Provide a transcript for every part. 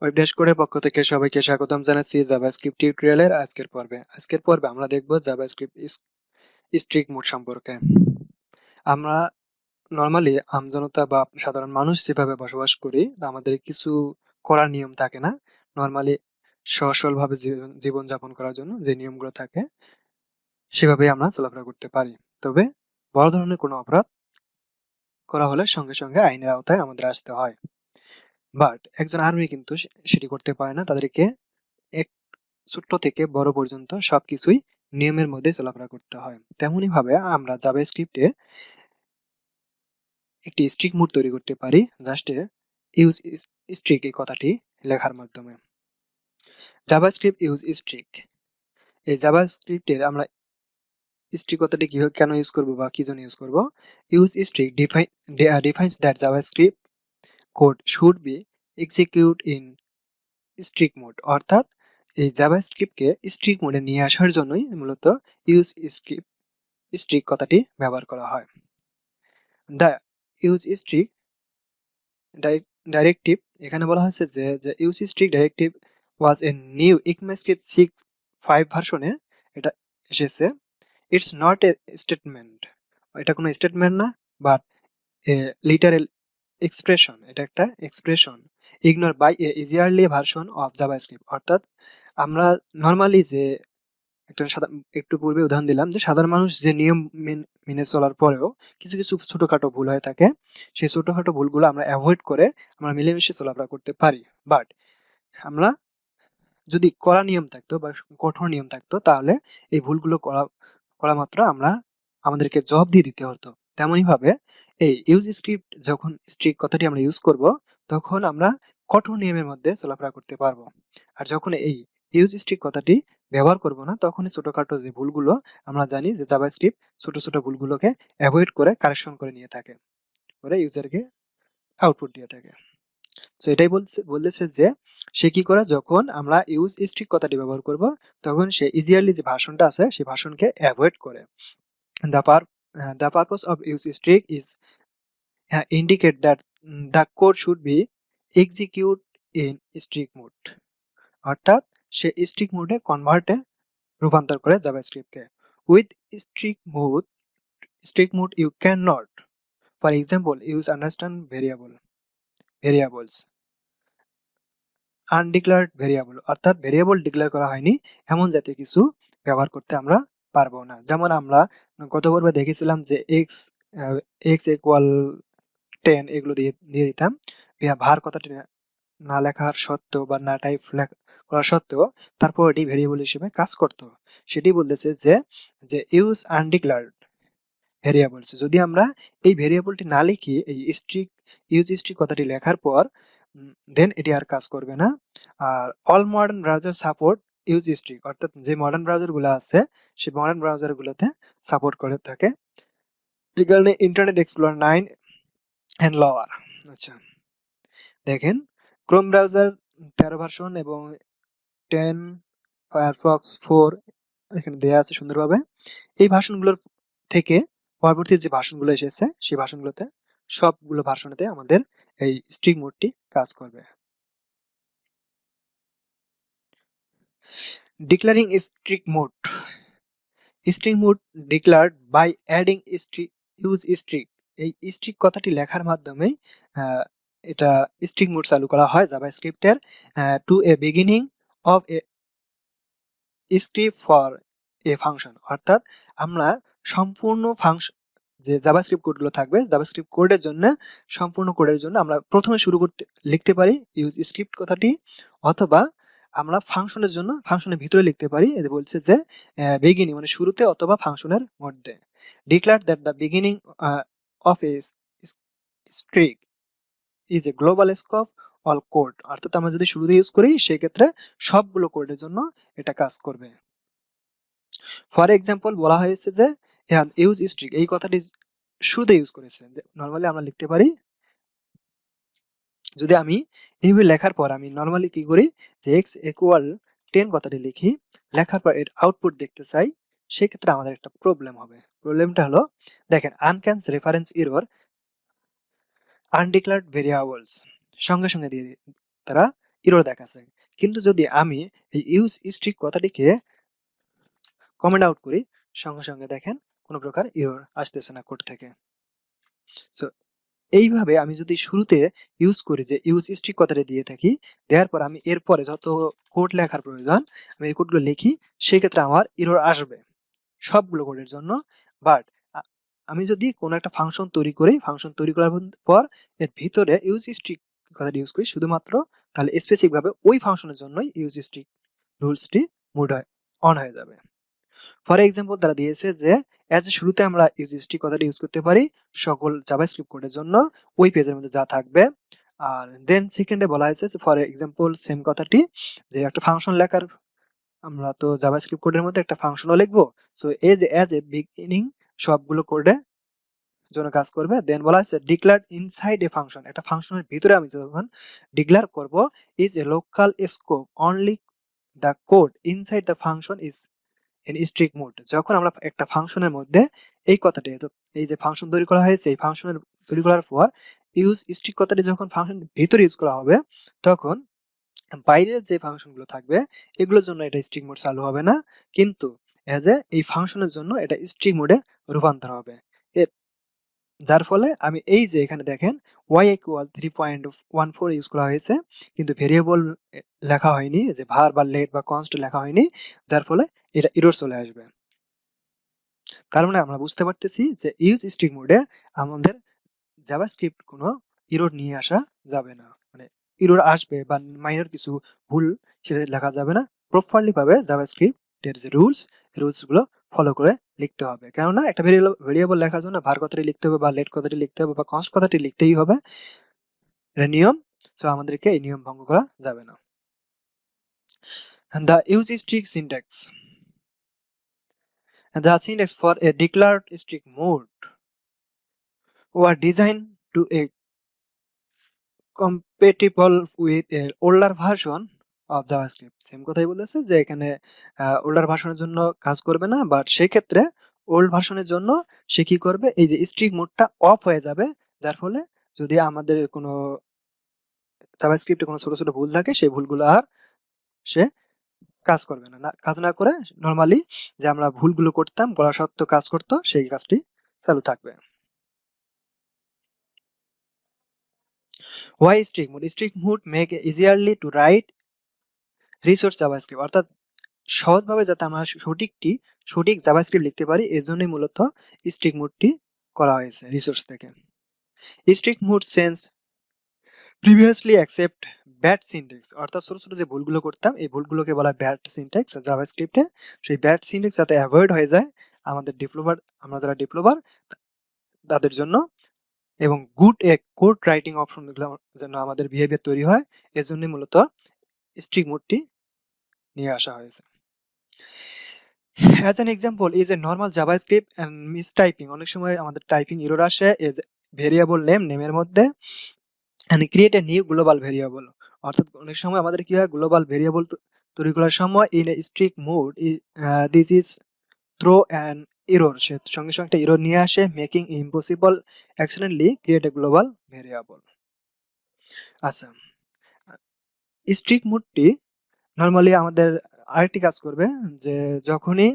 ওয়েবডেস্কোডের পক্ষ থেকে সবাইকে স্বাগতম জানাচ্ছি জাভাস্ক্রিপ্ট টিউটোরিয়ালের আজকের পর্বে আমরা দেখব জাভাস্ক্রিপ্ট স্ট্রিক মোড সম্পর্কে। আমরা নর্মালি আমজনতা বা সাধারণ মানুষ যেভাবে বসবাস করি, আমাদের কিছু করার নিয়ম থাকে না। নর্মালি সচলভাবে জীবনযাপন করার জন্য যে নিয়মগুলো থাকে সেভাবেই আমরা চলাফেরা করতে পারি। তবে বড় ধরনের কোনো অপরাধ করা হলে সঙ্গে সঙ্গে আইনের আওতায় আমাদের আসতে হয়। বাট একজন আর্মি কিন্তু সেটি করতে পারে না। তাদেরকে এক ছোট্ট থেকে বড় পর্যন্ত সবকিছুই নিয়মের মধ্যে চলাফেরা করতে হয়। তেমনি ভাবে আমরা জাভাস্ক্রিপ্টে একটি স্ট্রিক মোড তৈরি করতে পারি জাস্ট ইউজ স্ট্রিক এই কথাটি লেখার মাধ্যমে। জাভাস্ক্রিপ্ট ইউজ স্ট্রিক, এই জাভাস্ক্রিপ্টের আমরা স্ট্রিক কথাটি কিভাবে কেন ইউজ করব বা কি জন্য ইউজ করব। Use strict defines that JavaScript code should be execute in strict mode, অর্থাৎ এই জাভাস্ক্রিপ্টকে স্ট্রিক মোডে নিয়ে আসার জন্যই মূলত ইউজ স্ট্রিক কথাটি ব্যবহার করা হয়। দ্য ইউজ স্ট্রিক ডাইরেক্টিভ, এখানে বলা হয়েছে যে use strict directive was a new ECMAScript 6.5 ভার্সনে এটা এসেছে। ইটস নট এ স্টেটমেন্ট, এটা কোনো স্টেটমেন্ট না, বাট এ লিটারেল এক্সপ্রেশন, এটা একটা expression ignore by a earlier version of JavaScript. অর্থাৎ আমরা নর্মালি যে একটু পূর্বে উদাহরণ দিলাম যে সাধারণ মানুষ যে নিয়ম মেনে চলার পরেও কিছু কিছু ছোটখাটো ভুল হয়ে থাকে, সেই ছোটখাটো ভুলগুলো আমরা অ্যাভয়েড করে আমরা মিলেমিশে চলাফেরা করতে পারি। বাট আমরা যদি কড়া নিয়ম থাকতো বা কঠোর নিয়ম থাকতো, তাহলে এই ভুলগুলো করা মাত্র আমাদেরকে জবাব দিয়ে দিতে হতো। তেমনই ভাবে এই ইউজ স্ক্রিপ্ট যখন স্ট্রিক কথাটি আমরা ইউজ করব, তখন আমরা কঠোর নিয়মের মধ্যে চলাফেরা করতে পারবো। আর যখন এই ইউজ স্ট্রিক কথাটি ব্যবহার করব না, তখনই ছোটখাটো যে ভুলগুলো আমরা জানি যে জাভাস্ক্রিপ্ট ছোট ছোট ভুলগুলোকে অ্যাভয়েড করে কারেকশন করে নিয়ে থাকে, করে ইউজারকে আউটপুট দিয়ে থাকে। তো এটাই বলতেছে যে সে কি করে, যখন আমরা ইউজ স্ট্রিক কথাটি ব্যবহার করব, তখন সে ইজিয়ারলি যে ভাষণটা আছে সেই ভাষণকে অ্যাভয়েড করে। The purpose of use strict is indicate that the code should be execute in strict mode, অর্থাৎ সে স্ট্রিক মোডে রূপান্তর করে জাভাস্ক্রিপ্টকে। With strict mode you cannot, for example, use understand variables undeclared variable, অর্থাৎ ভেরিয়েবল ডিক্লেয়ার করা হয়নি এমন জাতীয় কিছু ব্যবহার করতে আমরা পারবো না। যেমন আমরা গত পর্বে দেখেছিলাম যে এক্স ইকুয়াল 10 এগুলো দিয়ে দিতাম, ভার কথাটি না লেখার সত্ত্বেও বা না টাইপ করা সত্ত্বেও তারপর এটি ভেরিয়েবল হিসেবে কাজ করত। সেটি বলতেছে যে ইউজ আনডিক্লার্ড ভেরিয়েবলস, যদি আমরা এই ভেরিয়েবলটি না লিখি এই ইউজ স্ট্রিক কথাটি লেখার পর, দেন এটি আর কাজ করবে না। আর all modern browser support use strict, অর্থাৎ যে মডার্ন ব্রাউজারগুলো আছে সেই মডার্ন ব্রাউজারগুলোতে সাপোর্ট করে থাকে regarding Internet Explorer 9 and lower. আচ্ছা, দেখেন ক্রোম ব্রাউজার 13 ভার্সন এবং 10, ফায়ারফক্স 4 এখানে দেয়া আছে সুন্দরভাবে। এই ভার্সনগুলোর থেকে পরবর্তী যে ভার্সনগুলো এসেছে সেই ভার্সনগুলোতে সবগুলো ভার্সনেতে আমাদের এই স্ট্রিক মোডটি কাজ করবে। Declaring strict mode declared by adding use strict, এই স্ট্রিক কথাটি লেখার মাধ্যমেই এটা স্ট্রিক মোড চালু করা হয় জাভাস্ক্রিপ্টের to a beginning of a script for a function, অর্থাৎ আমরা সম্পূর্ণ ফাংশন যে জাভাস্ক্রিপ্ট কোডগুলো থাকবে, জাভাস্ক্রিপ্ট কোডের জন্য সম্পূর্ণ কোডের জন্য আমরা প্রথমে লিখতে পারি ইউজ স্ক্রিপ্ট কথাটি, অথবা আমরা ফাংশনের জন্য ফাংশনের ভিতরে লিখতে পারি। এতে বলছে যে বিগিনিং মানে শুরুতে অথবা ফাংশনের মধ্যে। Declare that the beginning of a strict is a global scope all code, অর্থাৎ আমরা যদি শুরুতে ইউজ করি সেক্ষেত্রে সবগুলো কোডের জন্য এটা কাজ করবে। ফর এক্সাম্পল বলা হয়েছে যে ইউজ স্ট্রিক এই কথাটি শুরুতে ইউজ করেছে। নর্মালি আমরা লিখতে পারি, যদি আমি এইভাবে লেখার পর আমি নর্মালি কি করি যে এক্স ইকুয়াল 10 কথাটি লিখি, লেখার পর এর আউটপুট দেখতে চাই, সেক্ষেত্রে আমাদের একটা প্রবলেম হবে। প্রবলেমটা হলো, দেখেন আনক্যান্স রেফারেন্স এরর আনডিক্লার্ড ভেরিয়েবলস সঙ্গে সঙ্গে দিয়ে তারা এরর দেখাচ্ছে। কিন্তু যদি আমি এই ইউজ স্ট্রিক কথাটিকে কমেন্ট আউট করি, সঙ্গে সঙ্গে দেখেন কোনো প্রকার এরর আসতেছে না কোড থেকে। সো এইভাবে আমি যদি শুরুতে ইউজ করি যে ইউজ স্ট্রিক কথাটা দিয়ে থাকি, দেওয়ার পর আমি এরপরে যত কোড লেখার প্রয়োজন আমি এই কোডগুলো লিখি, সেক্ষেত্রে আমার এরর আসবে সবগুলো কোডের জন্য। বাট আমি যদি কোনো একটা ফাংশন তৈরি করি, ফাংশন তৈরি করার পর এর ভিতরে ইউজ স্ট্রিক কথাটা ইউজ করি শুধুমাত্র, তাহলে স্পেসিফিকভাবে ওই ফাংশনের জন্যই ইউজ স্ট্রিক রুলসটি মুড হয় অন হয়ে যাবে। ফর এক্সাম্পল তারা দিয়েছে যে অ্যাজ এ শুরুতে আমরা ইউজ স্ট্রিক কথাটা ইউজ করতে পারি সকল জাভাস্ক্রিপ্ট কোডের জন্য ওই পেজের মধ্যে যা থাকবে। আর দেন সেকেন্ডে বলা হয়েছে ফর এক্সাম্পল সেম কথাটি যে একটা ফাংশন লেখার, আমরা তো জাভাস্ক্রিপ্ট কোডের মধ্যে একটা ফাংশনও লিখবো, সো অ্যাজ এ বিগিনিং সবগুলো কোডে জন্য কাজ করবে। দেন বলা হয়েছে ডিক্লেয়ার ইনসাইড এ ফাংশন, একটা ফাংশনের ভিতরে আমি যখন ডিক্লেয়ার করব is a local scope only the code inside the function is in strict mode. যখন আমরা একটা ফাংশনের মধ্যে এই কথাটি, এই যে ফাংশন তৈরি করা হয়েছে এই ফাংশনের তৈরি করার পর ইউজ স্ট্রিক্ট কথাটি যখন ফাংশনের ভিতরে ইউজ করা হবে, তখন বাইরের যে ফাংশনগুলো থাকবে এগুলোর জন্য এটা স্ট্রিক্ট মোড চালু হবে না, কিন্তু অ্যাজ এ এই ফাংশনের জন্য এটা স্ট্রিক্ট মোডে রূপান্তর হবে। এর যার ফলে আমি এই যে এখানে দেখেন y ইকুয়াল 3.14 ইউজ করা হয়েছে, কিন্তু ভেরিয়েবল লেখা হয়নি, যে ভার বা লেট বা কনস্ট লেখা হয়নি, যার ফলে এটা এরর চলে আসবে। তার মানে আমরা বুঝতে পারতেছি যে ইউজ স্ট্রিক মোডে আমাদের জাভাস্ক্রিপ্ট কোনো এরর নিয়ে আসা যাবে না, মানে এরর আসবে বা মাইনর কিছু ভুল সেটা লেখা যাবে না। প্রপারলি ভাবে জাভাস্ক্রিপ্টের যে রুলসগুলো ফলো করে লিখতে হবে, কেননা একটা ভেরিয়েবল লেখার জন্য ভার কথাটি লিখতে হবে বা লেট কথাটি লিখতে হবে বা কনস্ট কথাটি লিখতেই হবে, এটা নিয়ম। সো আমাদেরকে এই নিয়ম ভঙ্গ করা যাবে না। The use strict syntax. The syntax for a declared strict mode were designed to a compatible with a older version of JavaScript. Same কথাই বলেছে যে এখানে older ভার্সনের জন্য কাজ করবে না, বাট সেই ক্ষেত্রে ওল্ড ভার্সনের জন্য সে কি করবে, এই যে স্ট্রিক মোডটা অফ হয়ে যাবে, যার ফলে যদি আমাদের কোনো জাভাস্ক্রিপ্টে কোনো ছোট ছোট ভুল থাকে সেই ভুলগুলো আর সে কাজ করবে না, কাজ না করে নর্মালি যে আমরা ভুলগুলো করতাম করা সত্ত্বেও কাজ করতো সেই কাজটি চালু থাকবে। Why strict mode? Strict mode make it easily to write resource JavaScript, অর্থাৎ সহজভাবে যাতে আমরা সঠিক জাভাস্ক্রিপ্ট লিখতে পারি, এজন্যই মূলত স্ট্রিক্ট মোডটি করা হয়েছে রিসোর্স থেকে। Strict mode sense previously accept bad syntax, অর্থাৎ ছোট ছোট যে ভুলগুলো করতাম এই ভুলগুলোকে বলা হয় ব্যাড সিনট্যাক্স জাভাস্ক্রিপ্টে, সেই ব্যাড সিনট্যাক্স যাতে অ্যাভয়েড হয়ে যায় আমাদের আমরা যারা ডেভেলপার তাদের জন্য, এবং কোড রাইটিং অপশনগুলো যেন আমাদের বিহেভিয়ার তৈরি হয়, এজন্যই মূলত স্ট্রিক্ট মোডটি নিয়ে আসা হয়েছে। As an example is a normal JavaScript and mistyping, অনেক সময় আমাদের টাইপিং এরর আসে এজ ভেরিয়েবল নেমের মধ্যে and create a new global variable, অর্থাৎ অনেক সময় আমাদের কি হয় গ্লোবাল ভেরিয়েবল তৈরি করার সময় in a strict mode this is throw an error, সে সঙ্গে সঙ্গে একটা এরর নিয়ে আসে making impossible accidentally create a global variable। আচ্ছা, স্ট্রিক্ট মোডটি নরমালি আমাদের আরেকটি কাজ করবে যে যখনই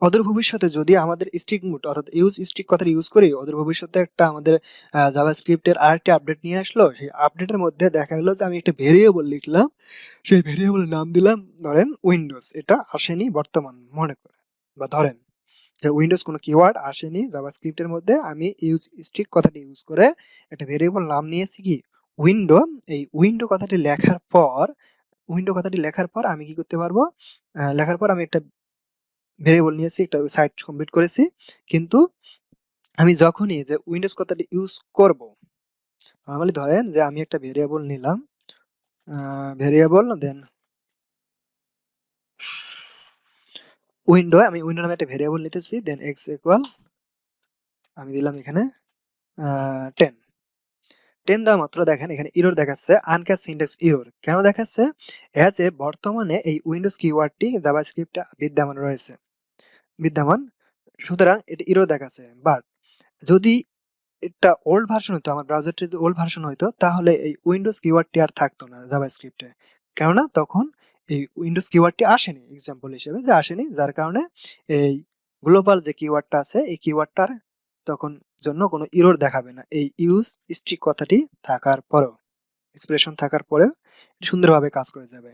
অদূর ভবিষ্যতে যদি আমাদের স্ট্রিক্ট মোড অর্থাৎ ইউজ স্ট্রিক্ট কথাটা ইউজ করি, অদূর ভবিষ্যতে একটা আমাদের জাভাস্ক্রিপ্টের আরেকটি আপডেট নিয়ে আসলো, সেই আপডেটের মধ্যে দেখা গেলো যে আমি একটা ভেরিয়েবল লিখলাম, সেই ভেরিয়েবলের নাম দিলাম ধরেন উইন্ডোজ, এটা আসেনি বর্তমান মনে করে, বা ধরেন যে উইন্ডোজ কোনো কিওয়ার্ড আসেনি জাভাস্ক্রিপ্টের মধ্যে, আমি ইউজ স্ট্রিক্ট কথাটি ইউজ করে একটা ভেরিয়েবল নাম নিয়েছি কি উইন্ডো। এই উইন্ডো কথাটি লেখার পর আমি কি করতে পারবো, লেখার পর আমি একটা ভেরিয়েবল নিয়েছি, একটা সাইট কমপ্লিট করেছি, কিন্তু আমি যখনই যে উইন্ডোজ কথাটি ইউজ করব, নরমালি ধরেন যে আমি একটা ভেরিয়েবল নিলাম, ভেরিয়েবল দেন আমি উইন্ডো নামে একটা ভেরিয়েবল নিতেছি, দেন এক্স ইকুয়াল আমি দিলাম এখানে 10 দেওয়া মাত্র দেখেন এখানে এরর দেখাচ্ছে আনক্যাচ সিনট্যাক্স এরর। কেন দেখাচ্ছে, অ্যাজ এ বর্তমানে এই উইন্ডোজ কিওয়ার্ডটি জাভাস্ক্রিপ্টে বিদ্যমান, সুতরাং এটি এরর দেখাচ্ছে। বাট যদি এটা ওল্ড ভার্সন হতো, আমার ব্রাউজারটা যদি ওল্ড ভার্সন হইতো তাহলে এই উইন্ডোজ কিওয়ার্ডটি আর থাকতো না জাভাস্ক্রিপ্টে। কেননা তখন এই উইন্ডোজ কিওয়ার্ডটি আসেনি, এক্সাম্পল হিসেবে যে আসেনি, যার কারণে এই গ্লোবাল যে কিওয়ার্ডটা আছে এই কিওয়ার্ডটার তখন জন্য কোনো এরর দেখাবে না। এই ইউজ স্ট্রিক কথাটি থাকার পরেও, এক্সপ্রেশন থাকার পরেও সুন্দরভাবে কাজ করে যাবে।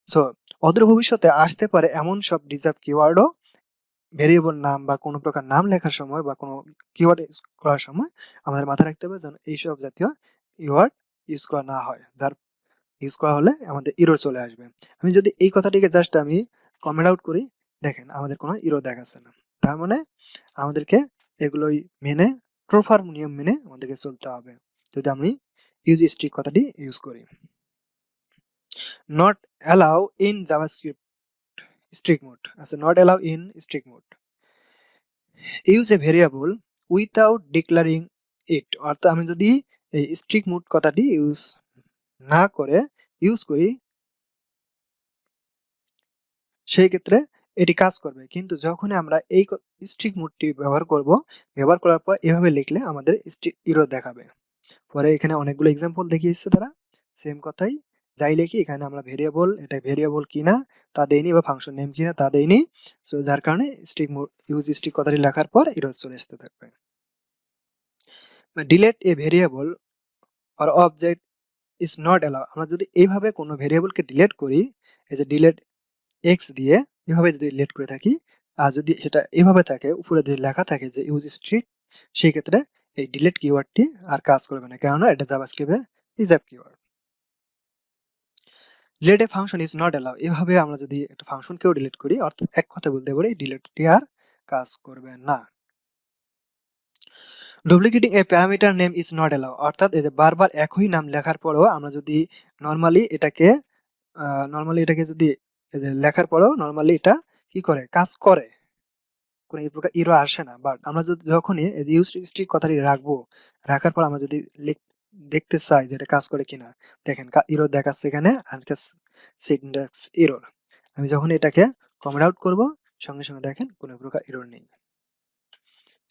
সো অদূর ভবিষ্যতে আসতে পারে এমন সব রিজার্ভ কিওয়ার্ডও ভেরিয়েবল নাম বা কোনো প্রকার নাম লেখার সময় বা কোনো কিওয়ার্ড ইউজ করার সময় আমাদের মাথায় রাখতে হবে যেন এইসব জাতীয় কিওয়ার্ড ইউজ করা না হয়, যার ইউজ করা হলে আমাদের ইরর চলে আসবে। আমি যদি এই কথাটিকে জাস্ট আমি কমেন্ট আউট করি, দেখেন আমাদের কোনো ইরর দেখাচ্ছে না। তার মানে আমাদেরকে এগুলোই মেনে, প্রপার নিয়ম মেনে আমাদেরকে চলতে হবে যদি আমি ইউজ স্ট্রিক কথাটি ইউজ করি। Not allow in JavaScript strict mode, আচ্ছা not allow in strict mode, use a variable without declaring it, অর্থাৎ আমি যদি এই স্ট্রিক্ট মুড কথাটি ইউজ না করে ইউজ করি সেই ক্ষেত্রে এটি কাজ করবে, কিন্তু যখনই আমরা এই স্ট্রিক্ট মুডটি ব্যবহার করব, ব্যবহার করার পর এভাবে লিখলে আমাদের ইরর দেখাবে। পরে এখানে অনেকগুলো এক্সাম্পল দেখিয়েছে তারা, সেম কথাই যাই লিখি এখানে আমরা ভেরিয়েবল, এটা ভেরিয়েবল কিনা তা দেইনি বা ফাংশন নেম কিনা তা দেইনি, সো যার কারণে স্ট্রিক্ট মুড ইউজ স্ট্রিক্ট কথাটি লেখার পর ইরর চলে আসতে থাকবে। Delete A variable or object is not allow, আমরা যদি এইভাবে কোনো ভেরিয়েবলকে ডিলেট করি, এই যে ডিলেট এক্স দিয়ে এভাবে যদি ডিলেট করে থাকি, আর যদি সেটা এভাবে থাকে উপরে যদি লেখা থাকে যে ইউজ স্ট্রিক্ট, সেই ক্ষেত্রে এই ডিলেট কিওয়ার্ডটি আর কাজ করবে না, কেননা এটা জাভাস্ক্রিপ্টের reserve keyword. Delete a function is not allow, এভাবে আমরা যদি একটা ফাংশনকেও ডিলিট করি, অর্থাৎ এক কথা বলতে পারি ডিলেটটি আর কাজ করবে না। Duplicating A parameter name is not allow, অর্থাৎ এই যে বারবার একই নাম লেখার পরেও আমরা যদি নর্মালি এটাকে যদি লেখার পরেও নর্মালি এটা কি করে, কাজ করে, কোনো এই প্রকার ইরর আসে না। বাট আমরা যদি যখনই এই যে ইউজ স্ট্রিক কথাটি রাখবো, রাখার পর আমরা যদি দেখতে চাই যে এটা কাজ করে কিনা, দেখেন ইরর দেখাচ্ছে এখানে আনকাস সিনট্যাক্স ইরর। আমি যখন এটাকে কমেন্ট আউট করব, সঙ্গে সঙ্গে দেখেন কোনো প্রকার ইরর নেই।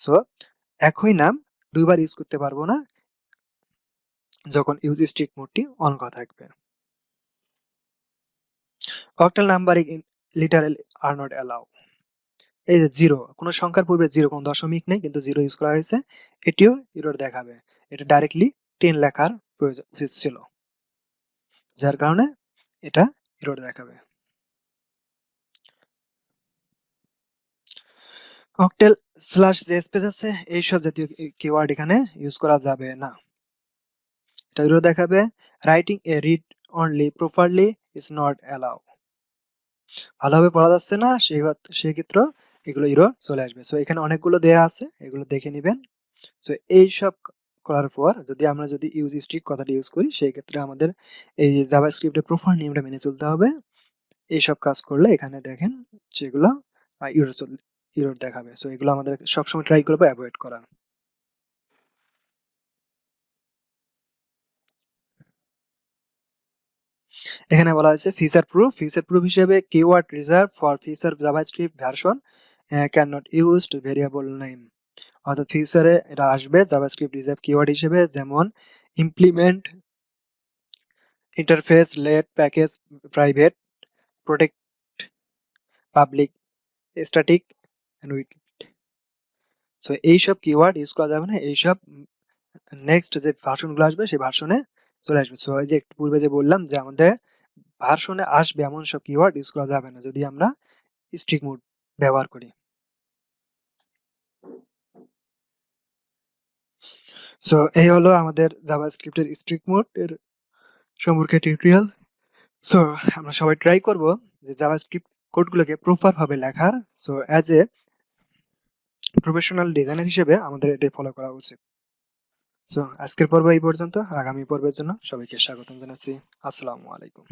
সো একই নাম দুইবার ইউজ করতে পারবো না যখন ইউজ স্ট্রিক মোডটি অন করা থাকবে। Octal numbering in literal are not allow, এই যে জিরো, কোনো সংখ্যার পূর্বে জিরো, কোনো দশমিক নেই কিন্তু জিরো ইউজ করা হয়েছে, এটিও ইরর দেখাবে। এটা ডাইরেক্টলি 10 লেখার প্রয়োজন উচিত ছিল, যার কারণে এটা ইরর দেখাবে। অক্টেল স্ল্যাশ যে স্পেস আছে এইসব জাতীয় কিওয়ার্ড এখানে ইউজ করা যাবে না, এটা ইরর দেখাবে। Writing A read only properly is not allow, ভালোভাবে পড়া যাচ্ছে না সেই ক্ষেত্রে এগুলো ইরর চলে আসবে। সো এখানে অনেকগুলো দেয়া আছে, এগুলো দেখে নেবেন। সো এইসব করার পর যদি ইউজ স্ট্রিক কথাটি ইউজ করি, সেই ক্ষেত্রে আমাদের এই জাভাস্ক্রিপ্টের প্রপার নিয়মটা মেনে চলতে হবে। এইসব কাজ করলে এখানে দেখেন সেগুলো ইরর দেখাবে। সো এগুলো আমাদের সবসময় ট্রাই করবো অ্যাভয়েড করার। এখানে বলা হয়েছে ফিচার প্রুফ হিসেবে keyword reserve for feature JavaScript version can not used variable name, অর্থাৎ ফিউচারে এটা আসবে জাভাস্ক্রিপ্ট রিজার্ভ কিওয়ার্ড হিসেবে, যেমন implement, interface, let, package, private, protect, public, static and with. So এইসব কিওয়ার্ড ইউজ করা যাবে না, এইসব নেক্সট যে ভার্সনগুলো আসবে সেই ভার্সনে চলে আসবে। সো এই যে একটু পূর্বে যে বললাম যে আমাদের ভার্সনে আসবে এমন সব কিওয়ার্ড ইউজ করা যাবে না যদি আমরা স্ট্রিক মোড ব্যবহার করি। সো এই হলো আমাদের জাভাস্ক্রিপ্টের স্ট্রিক মোড এর সম্পর্কে টিউটোরিয়াল। সো আমরা সবাই ট্রাই করব যে জাভাস্ক্রিপ্ট কোডগুলোকে প্রপার ভাবে লেখার। So as a professional designer হিসেবে আমাদের এটাই ফলো করা উচিত। সো আজকের পর্ব এই পর্যন্ত, আগামী পর্বের জন্য সবাইকে স্বাগতম জানাচ্ছি। আসসালামু আলাইকুম।